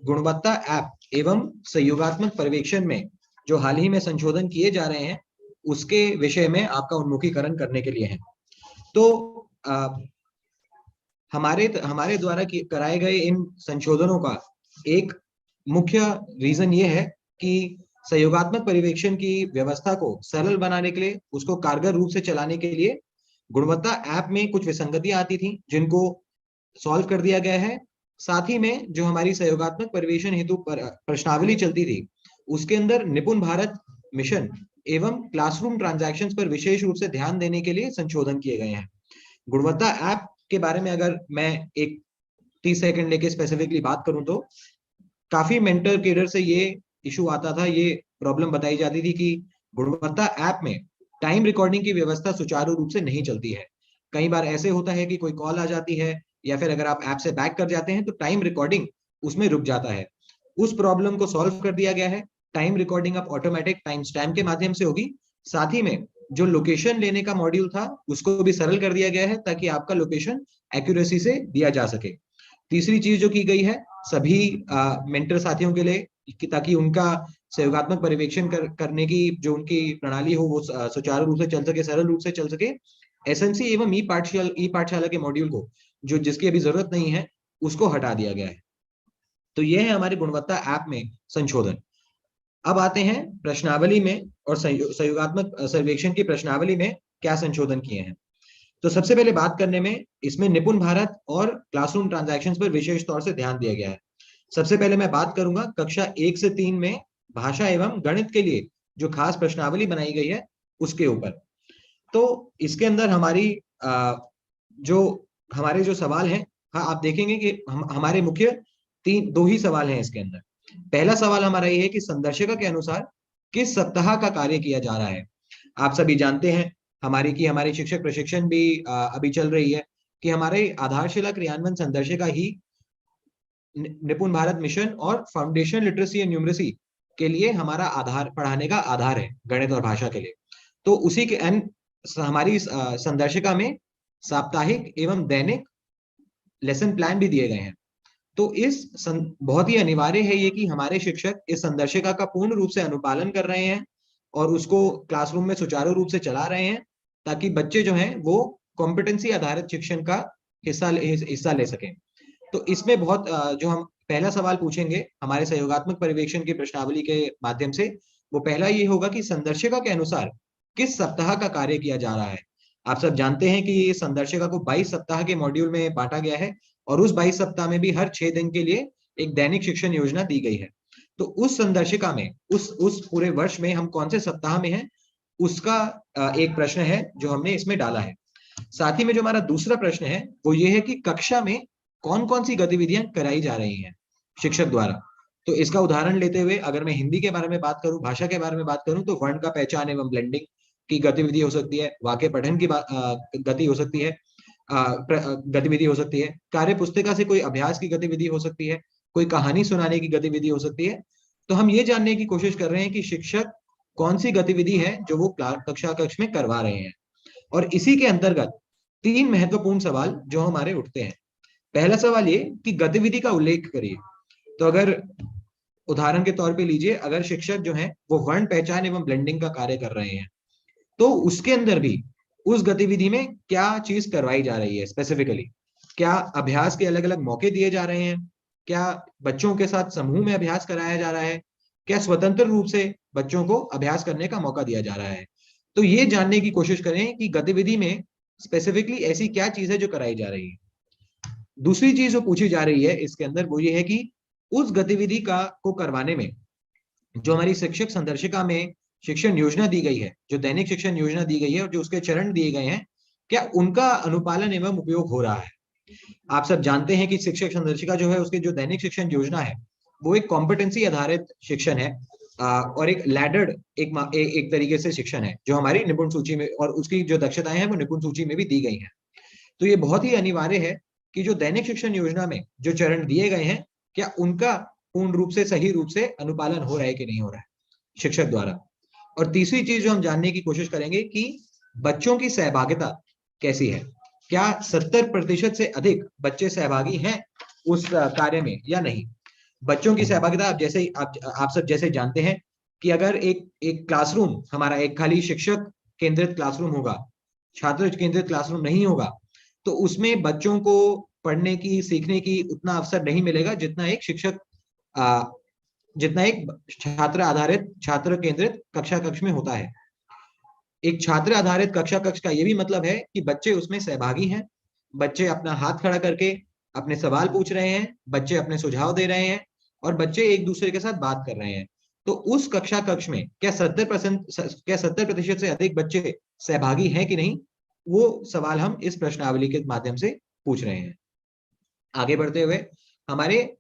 गुणवत्ता ऐप एवं सहयोगात्मक पर्यवेक्षण में जो हाल ही में संशोधन किए जा रहे हैं उसके विषय में आपका उन्मुखीकरण करने के लिए है। तो हमारे द्वारा कराए गए इन संशोधनों का एक मुख्य रीजन ये है कि सहयोगात्मक पर्यवेक्षण की व्यवस्था को सरल बनाने के लिए, उसको कारगर रूप से चलाने के लिए गुणवत्ता ऐप में कुछ विसंगतियां आती थी जिनको सॉल्व कर दिया गया है। साथ ही में जो हमारी सहयोगात्मक पर्यवेक्षण हेतु प्रश्नावली चलती थी उसके अंदर निपुण भारत मिशन एवं क्लासरूम ट्रांजैक्शंस पर विशेष रूप से ध्यान देने के लिए संशोधन किए गए हैं। गुणवत्ता ऐप के बारे में अगर मैं एक 30 सेकंड लेके स्पेसिफिकली बात करूं तो काफी मेंटर केडर से ये इशू आता था, ये प्रॉब्लम बताई जाती थी कि गुणवत्ता ऐप में टाइम रिकॉर्डिंग की व्यवस्था सुचारू रूप से नहीं चलती है। कई बार ऐसे होता है कि कोई कॉल आ जाती है या फिर अगर आप ऐप से बैक कर जाते हैं तो टाइम रिकॉर्डिंग उसमें रुक जाता है। उस प्रॉब्लम को सॉल्व कर दिया गया है। टाइम रिकॉर्डिंग अब ऑटोमेटिक टाइम स्टैम्प के माध्यम से होगी। साथ ही में जो लोकेशन लेने का मॉड्यूल था उसको भी सरल कर दिया गया है ताकि आपका लोकेशन एक्यूरेसी से दिया जा सके। तीसरी चीज जो की गई है सभी मेंटर साथियों के लिए ताकि उनका सहयोगात्मक पर्यवेक्षण करने की जो उनकी प्रणाली हो वो सुचारू रूप से चल सके, सरल रूप से चल सके। एसएनसी एवं ई पाठशाला के मॉड्यूल को जो जिसकी अभी जरूरत नहीं है उसको हटा दिया गया है। तो यह है हमारी गुणवत्ता ऐप में संशोधन। अब आते हैं प्रश्नावली में और सहयोगात्मक सर्वेक्षण की प्रश्नावली में क्या संशोधन किए हैं। तो सबसे पहले बात करने में इसमें निपुण भारत और क्लासरूम ट्रांजैक्शंस पर विशेष तौर से ध्यान दिया गया है। सबसे पहले मैं बात करूंगा कक्षा 1 से 3 में भाषा एवं गणित के लिए जो खास प्रश्नावली बनाई गई है उसके ऊपर। तो इसके अंदर हमारे जो सवाल हैं, हाँ आप देखेंगे कि हमारे मुख्य दो ही सवाल हैं इसके अंदर। पहला सवाल हमारा ये है कि संदर्शिका के अनुसार किस सप्ताह का कार्य किया जा रहा है। आप सभी जानते हैं हमारी शिक्षक प्रशिक्षण भी अभी चल रही है कि हमारे आधारशिला क्रियान्वयन संदर्शिका ही निपुण भारत मिशन और फाउंडेशन लिटरेसी एंड न्यूमरेसी के लिए हमारा आधार पढ़ाने का आधार है गणित और भाषा के लिए। तो उसी के हमारी संदर्शिका में साप्ताहिक एवं दैनिक लेसन प्लान भी दिए गए हैं। तो बहुत ही अनिवार्य है ये कि हमारे शिक्षक इस संदर्शिका का पूर्ण रूप से अनुपालन कर रहे हैं और उसको क्लासरूम में सुचारू रूप से चला रहे हैं ताकि बच्चे जो हैं वो कॉम्पिटेंसी आधारित शिक्षण का हिस्सा ले सकें। तो इसमें बहुत जो हम पहला सवाल पूछेंगे हमारे सहयोगात्मक पर्यवेक्षण की प्रश्नावली के माध्यम से, वो पहला ये होगा कि संदर्शिका के अनुसार किस सप्ताह का कार्य किया जा रहा है। आप सब जानते हैं कि ये संदर्शिका को 22 सप्ताह के मॉड्यूल में बांटा गया है और उस 22 सप्ताह में भी हर 6 दिन के लिए एक दैनिक शिक्षण योजना दी गई है। तो उस संदर्शिका में उस पूरे वर्ष में हम कौन से सप्ताह में हैं उसका एक प्रश्न है जो हमने इसमें डाला है। साथ ही में जो हमारा दूसरा प्रश्न है वो ये है कि कक्षा में कौन कौन सी गतिविधियां कराई जा रही हैं शिक्षक द्वारा। तो इसका उदाहरण लेते हुए अगर मैं हिंदी के बारे में बात करूं, भाषा के बारे में बात करूं तो वर्ण का पहचान एवं ब्लेंडिंग की गतिविधि हो सकती है, वाक्य पठन की गति हो सकती है, गतिविधि हो सकती है, कार्य पुस्तिका से कोई अभ्यास की गतिविधि हो सकती है, कोई कहानी सुनाने की गतिविधि हो सकती है। तो हम ये जानने की कोशिश कर रहे हैं कि शिक्षक कौन सी गतिविधि है जो वो कक्ष में करवा रहे हैं। और इसी के अंतर्गत 3 महत्वपूर्ण सवाल जो हमारे उठते हैं। पहला सवाल ये कि गतिविधि का उल्लेख करिए। तो अगर उदाहरण के तौर पे लीजिए, अगर शिक्षक जो है वो वर्ण पहचान एवं ब्लेंडिंग का कार्य कर रहे हैं तो उसके अंदर भी उस गतिविधि में क्या चीज करवाई जा रही है स्पेसिफिकली, क्या अभ्यास के अलग अलग मौके दिए जा रहे हैं, क्या बच्चों के साथ समूह में अभ्यास कराया जा रहा है, क्या स्वतंत्र रूप से बच्चों को अभ्यास करने का मौका दिया जा रहा है। तो ये जानने की कोशिश करें कि गतिविधि में स्पेसिफिकली ऐसी क्या चीज है जो कराई जा रही है। दूसरी चीज जो पूछी जा रही है इसके अंदर वो ये है कि उस गतिविधि को करवाने में जो हमारी शिक्षक संदर्शिका में शिक्षण योजना दी गई है, जो दैनिक शिक्षण योजना दी गई है और जो उसके चरण दिए गए हैं, क्या उनका अनुपालन एवं उपयोग हो रहा है। आप सब जानते हैं कि शिक्षक संदर्शिका जो है उसके जो दैनिक शिक्षण योजना है वो एक कॉम्पिटेंसी आधारित शिक्षण है और एक लैडर्ड एक तरीके से शिक्षण है जो हमारी निपुण सूची में, और उसकी जो दक्षताएं हैं वो निपुण सूची में भी दी गई हैं। तो ये बहुत ही अनिवार्य है कि जो दैनिक शिक्षण योजना में जो चरण दिए गए हैं क्या उनका पूर्ण रूप से सही रूप से अनुपालन हो रहा है कि नहीं हो रहा है शिक्षक द्वारा। और तीसरी चीज जो हम जानने की कोशिश करेंगे कि बच्चों की सहभागिता कैसी है, क्या 70% से अधिक बच्चे सहभागी हैं उस कार्य में या नहीं। बच्चों की सहभागिता, आप जैसे आप सब जैसे जानते हैं कि अगर एक एक क्लासरूम हमारा एक खाली शिक्षक केंद्रित क्लासरूम होगा, छात्र केंद्रित क्लासरूम नहीं होगा, तो उसमें बच्चों को पढ़ने की, सीखने की उतना अवसर नहीं मिलेगा जितना एक शिक्षक जितना एक छात्र आधारित, छात्र केंद्रित कक्षा कक्ष में होता है। एक छात्र आधारित कक्षा कक्ष का ये भी मतलब है कि बच्चे उसमें सहभागी हैं, बच्चे अपना हाथ खड़ा करके अपने सवाल पूछ रहे हैं, बच्चे अपने सुझाव दे रहे हैं, और बच्चे एक दूसरे के साथ बात कर रहे हैं। तो उस कक्षा कक्ष में क्या 70% से अधिक बच्चे सहभागी हैं कि नहीं, वो सवाल हम इस प्रश्नावली के माध्यम से पूछ रहे हैं। आगे बढ़ते हुए हमारे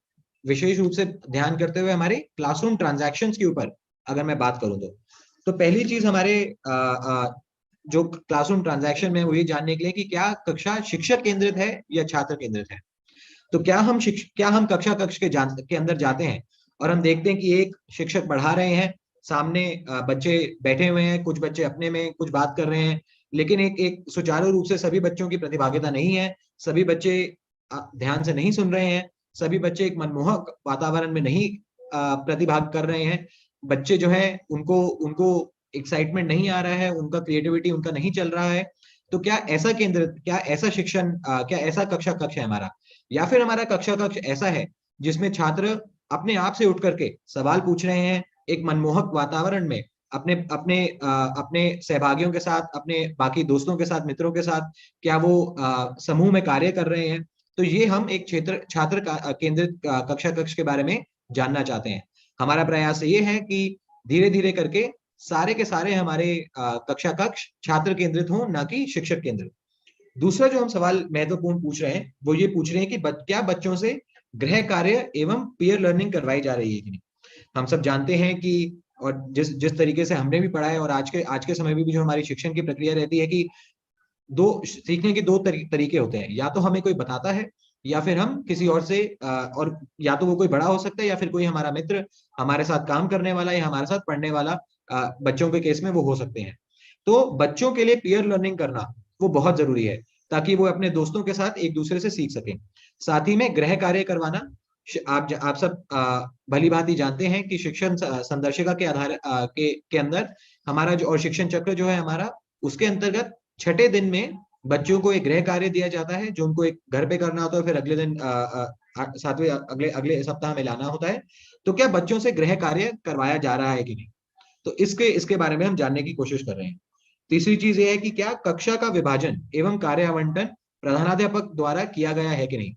विशेष रूप से ध्यान करते हुए हमारे क्लासरूम ट्रांजैक्शंस के ऊपर अगर मैं बात करूं तो पहली चीज हमारे जो क्लासरूम ट्रांजैक्शन में वो ये जानने के लिए कि क्या कक्षा शिक्षक केंद्रित है या छात्र केंद्रित है। तो क्या हम कक्षा कक्ष के अंदर जाते हैं और हम देखते हैं कि एक शिक्षक पढ़ा रहे हैं, सामने बच्चे बैठे हुए हैं, कुछ बच्चे अपने में कुछ बात कर रहे हैं, लेकिन एक एक सुचारू रूप से सभी बच्चों की प्रतिभागिता नहीं है, सभी बच्चे ध्यान से नहीं सुन रहे हैं, सभी बच्चे एक मनमोहक वातावरण में नहीं प्रतिभाग कर रहे हैं, बच्चे जो है उनको उनको एक्साइटमेंट नहीं आ रहा है, उनका क्रिएटिविटी उनका नहीं चल रहा है। तो क्या ऐसा शिक्षण क्या ऐसा कक्षा कक्ष है हमारा, या फिर हमारा कक्षा कक्ष ऐसा है जिसमें छात्र अपने आप से उठ करके सवाल पूछ रहे हैं, एक मनमोहक वातावरण में अपने अपने अपने सहभागियों के साथ, अपने बाकी दोस्तों के साथ, मित्रों के साथ, क्या वो समूह में कार्य कर रहे हैं। तो ये हम एक छात्र केंद्रित कक्षा कक्ष के बारे में जानना चाहते हैं। हमारा प्रयास ये है कि धीरे धीरे करके सारे के सारे हमारे कक्षा कक्ष छात्र केंद्रित हों, ना कि शिक्षक केंद्रित। दूसरा जो हम सवाल महत्वपूर्ण पूछ रहे हैं वो ये पूछ रहे हैं कि क्या बच्चों से गृह कार्य एवं पीयर लर्निंग करवाई जा रही है कि नहीं। हम सब जानते हैं कि, और जिस जिस तरीके से हमने भी पढ़ा है और आज के समय में भी जो हमारी शिक्षण की प्रक्रिया रहती है कि सीखने के दो तरीके होते हैं, या तो हमें कोई बताता है या फिर हम किसी और से और या तो वो कोई बड़ा हो सकता है या फिर कोई हमारा मित्र, हमारे साथ काम करने वाला या हमारे साथ पढ़ने वाला, बच्चों के केस में वो हो सकते हैं। तो बच्चों के लिए पीयर लर्निंग करना वो बहुत जरूरी है ताकि वो अपने दोस्तों के साथ एक दूसरे से सीख सकें। साथ ही में गृह कार्य करवाना, आप सब भली भांति जानते हैं कि शिक्षण संदर्शिका के आधार के अंदर हमारा जो और शिक्षण चक्र जो है हमारा, उसके अंतर्गत छठे दिन में बच्चों को एक गृह कार्य दिया जाता है जो उनको एक घर पे करना होता है, फिर अगले दिन सातवें अगले अगले सप्ताह में लाना होता है। तो क्या बच्चों से गृह कार्य करवाया जा रहा है कि नहीं, तो इसके इसके बारे में हम जानने की कोशिश कर रहे हैं। तीसरी चीज ये है कि क्या कक्षा का विभाजन एवं कार्य आवंटन प्रधानाध्यापक द्वारा किया गया है कि नहीं।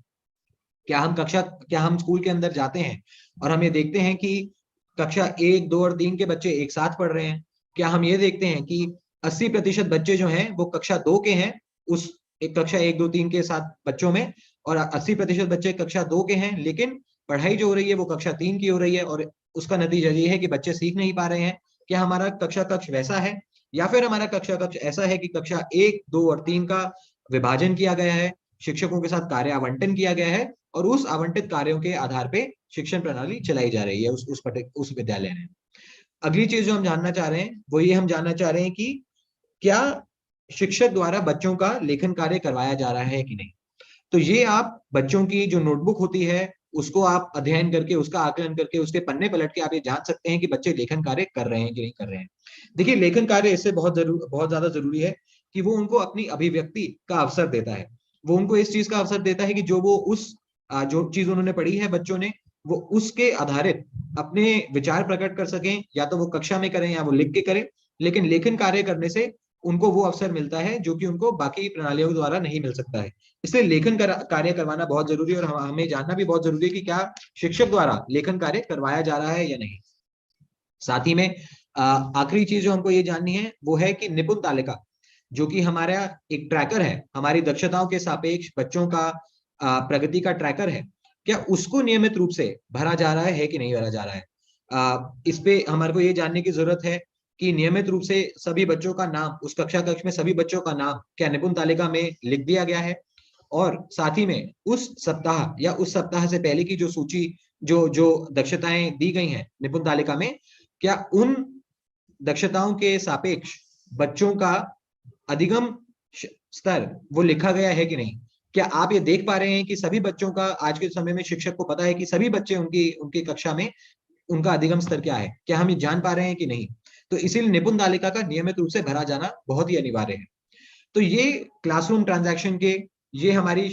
क्या हम स्कूल के अंदर जाते हैं और हम ये देखते हैं कि कक्षा 1, 2 और 3 के बच्चे एक साथ पढ़ रहे हैं। क्या हम ये देखते हैं कि 80% बच्चे जो हैं वो कक्षा 2 के हैं, उस एक कक्षा 1, 2, 3 के साथ बच्चों में, और 80% बच्चे कक्षा 2 के हैं, लेकिन पढ़ाई जो हो रही है वो कक्षा 3 की हो रही है, और उसका नतीजा ये है कि बच्चे सीख नहीं पा रहे हैं। क्या हमारा कक्षा कक्ष वैसा है, या फिर हमारा कक्षा कक्ष ऐसा है कि कक्षा 1, 2 और 3 का विभाजन किया गया है, शिक्षकों के साथ कार्य आवंटन किया गया है, और उस आवंटित कार्यों के आधार पे शिक्षण प्रणाली चलाई जा रही है उस विद्यालय में। अगली चीज जो हम जानना चाह रहे हैं वो ये हम जानना चाह रहे हैं कि क्या शिक्षक द्वारा बच्चों का लेखन कार्य करवाया जा रहा है कि नहीं। तो ये आप बच्चों की जो नोटबुक होती है उसको आप अध्ययन करके, उसका आकलन करके, उसके पन्ने पलट के आप ये जान सकते हैं कि बच्चे लेखन कार्य कर रहे हैं कि नहीं कर रहे हैं। देखिए, लेखन कार्य इससे बहुत ज्यादा जरूरी है कि वो उनको अपनी अभिव्यक्ति का अवसर देता है, वो उनको इस चीज का अवसर देता है कि जो वो उस जो चीज उन्होंने पढ़ी है बच्चों ने, वो उसके आधारित अपने विचार प्रकट कर सकें, या तो वो कक्षा में करें या वो लिख के करें, लेकिन लेखन कार्य करने से उनको वो अवसर मिलता है जो कि उनको बाकी प्रणालियों द्वारा नहीं मिल सकता है। इसलिए लेखन कार्य करवाना बहुत जरूरी है, और हमें जानना भी बहुत जरूरी है कि क्या शिक्षक द्वारा लेखन कार्य करवाया जा रहा है या नहीं। साथ ही में आखिरी चीज जो हमको ये जाननी है वो है कि निपुण तालिका, जो कि हमारा एक ट्रैकर है, हमारी दक्षताओं के सापेक्ष बच्चों का प्रगति का ट्रैकर है, क्या उसको नियमित रूप से भरा जा रहा है कि नहीं भरा जा रहा है। इस पे हमारे को ये जानने की जरूरत है कि नियमित रूप से सभी बच्चों का नाम, उस कक्षा कक्ष में सभी बच्चों का नाम क्या निपुण तालिका में लिख दिया गया है, और साथ ही में उस सप्ताह या उस सप्ताह से पहले की जो सूची, जो जो दक्षताएं दी गई हैं निपुण तालिका में, क्या उन दक्षताओं के सापेक्ष बच्चों का अधिगम स्तर वो लिखा गया है कि नहीं। क्या आप ये देख पा रहे हैं कि सभी बच्चों का आज के समय में शिक्षक को पता है कि सभी बच्चे उनकी उनकी कक्षा में उनका अधिगम स्तर क्या है? क्या हम ये जान पा रहे हैं कि नहीं? तो इसीलिए निपुण तालिका का नियमित रूप से भरा जाना बहुत ही अनिवार्य है। तो ये क्लासरूम ट्रांजैक्शन के, ये हमारी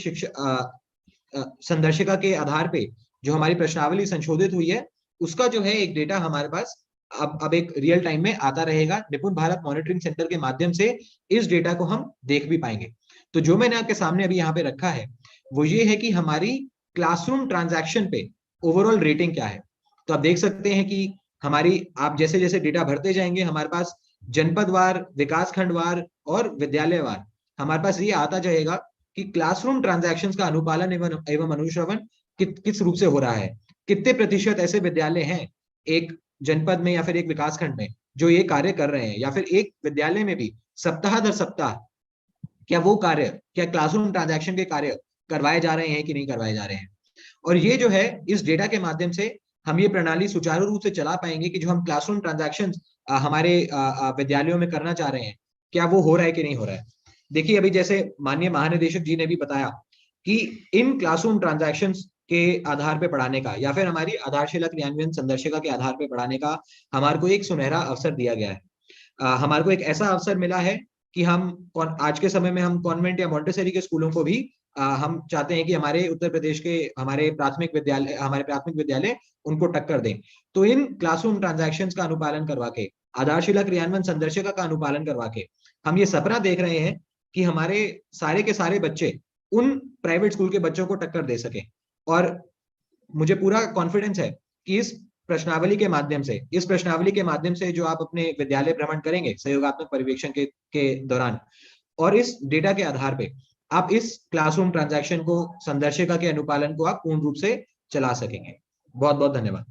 संदर्शिका के आधार पे जो हमारी प्रश्नावली संशोधित हुई है, उसका जो है एक डेटा हमारे पास अब एक रियल टाइम में आता रहेगा। निपुण भारत मॉनिटरिंग सेंटर के माध्यम से इस डेटा को हम देख भी पाएंगे। तो जो मैंने आपके सामने अभी यहाँ पे रखा है वो ये है कि हमारी क्लासरूम ट्रांजैक्शन पे ओवरऑल रेटिंग क्या है। तो आप देख सकते हैं कि हमारी, आप जैसे जैसे डेटा भरते जाएंगे हमारे पास जनपदवार, विकासखंडवार और विद्यालयवार हमारे पास ये आता जाएगा कि क्लासरूम ट्रांजैक्शंस का अनुपालन एवं अनुश्रवण किस रूप से हो रहा है। कितने प्रतिशत ऐसे विद्यालय हैं एक जनपद में या फिर एक विकासखंड में जो ये कार्य कर रहे हैं, या फिर एक विद्यालय में भी सप्ताह दर सप्ताह क्या वो कार्य, क्या क्लासरूम ट्रांजैक्शन के कार्य करवाए जा रहे हैं कि नहीं करवाए जा रहे हैं। और ये जो है इस डेटा के माध्यम से हम ये प्रणाली सुचारू रूप से चला पाएंगे कि जो हम क्लासरूम ट्रांजैक्शन हमारे विद्यालयों में करना चाह रहे हैं क्या वो हो रहा है कि नहीं हो रहा है। देखिए अभी जैसे माननीय महानिदेशक जी ने भी बताया कि इन क्लासरूम ट्रांजैक्शन के आधार पे पढ़ाने का या फिर हमारी आधारशिला क्रियान्वयन संदर्शिका के आधार पे पढ़ाने का हमारे को एक सुनहरा अवसर दिया गया है। हमारे को एक ऐसा अवसर मिला है कि हम आज के समय में हम कॉन्वेंट या मॉन्टेसरी के स्कूलों को भी हम चाहते हैं कि हमारे उत्तर प्रदेश के हमारे प्राथमिक विद्यालय उनको टक्कर दें। तो इन क्लासरूम ट्रांजैक्शंस का अनुपालन करवा के, आधारशिला क्रियान्वयन संदर्शिका का अनुपालन करवा के हम ये सपना देख रहे हैं कि हमारे सारे के सारे बच्चे उन प्राइवेट स्कूल के बच्चों को टक्कर दे सके। और मुझे पूरा कॉन्फिडेंस है कि इस प्रश्नावली के माध्यम से जो आप अपने विद्यालय भ्रमण करेंगे सहयोगात्मक पर्यवेक्षण के दौरान, और इस डेटा के आधार पे आप इस क्लासरूम ट्रांजैक्शन को, संदर्शिका के अनुपालन को आप पूर्ण रूप से चला सकेंगे। बहुत बहुत धन्यवाद।